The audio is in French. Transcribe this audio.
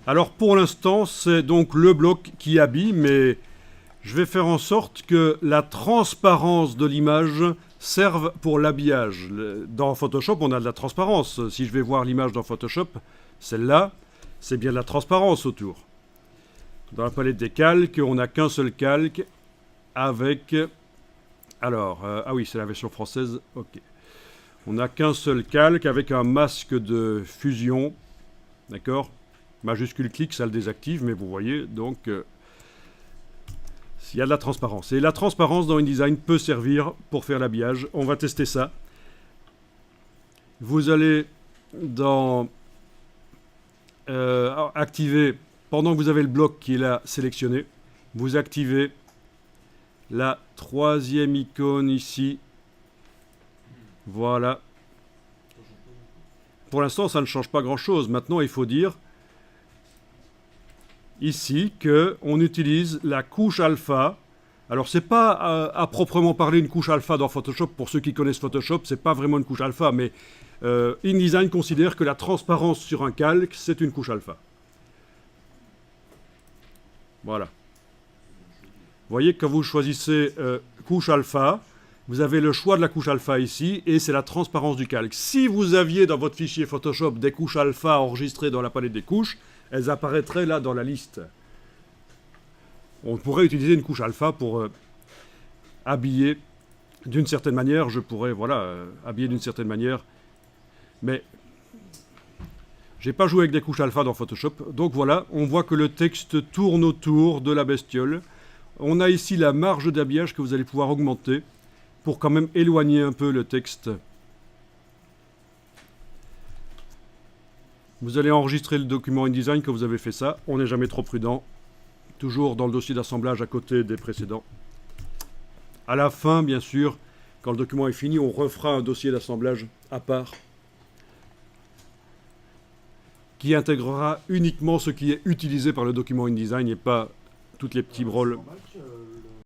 Alors pour l'instant, c'est donc le bloc qui habille, mais je vais faire en sorte que la transparence de l'image serve pour l'habillage. Dans Photoshop, on a de la transparence. Si je vais voir l'image dans Photoshop, celle-là, c'est bien de la transparence autour. Dans la palette des calques, on n'a qu'un seul calque avec... Alors, ah oui, c'est la version française, ok. On n'a qu'un seul calque avec un masque de fusion, d'accord? Majuscule clic, ça le désactive, mais vous voyez, donc, il y a de la transparence. Et la transparence dans InDesign peut servir pour faire l'habillage. On va tester ça. Vous allez dans activer, pendant que vous avez le bloc qui est là sélectionné, vous activez la troisième icône ici. Voilà. Pour l'instant, ça ne change pas grand-chose. Maintenant, il faut dire ici qu'on utilise la couche alpha. Alors, c'est pas à proprement parler une couche alpha dans Photoshop. Pour ceux qui connaissent Photoshop, c'est pas vraiment une couche alpha, mais InDesign considère que la transparence sur un calque, c'est une couche alpha. Voilà. Vous voyez que quand vous choisissez couche alpha, vous avez le choix de la couche alpha ici, et c'est la transparence du calque. Si vous aviez dans votre fichier Photoshop des couches alpha enregistrées dans la palette des couches, elles apparaîtraient là dans la liste. On pourrait utiliser une couche alpha pour habiller d'une certaine manière. Je pourrais, voilà, habiller d'une certaine manière. Mais j'ai pas joué avec des couches alpha dans Photoshop. Donc voilà, on voit que le texte tourne autour de la bestiole. On a ici la marge d'habillage que vous allez pouvoir augmenter pour quand même éloigner un peu le texte. Vous allez enregistrer le document InDesign quand vous avez fait ça. On n'est jamais trop prudent. Toujours dans le dossier d'assemblage à côté des précédents. À la fin, bien sûr, quand le document est fini, on refera un dossier d'assemblage à part qui intégrera uniquement ce qui est utilisé par le document InDesign et pas toutes les petits rôles.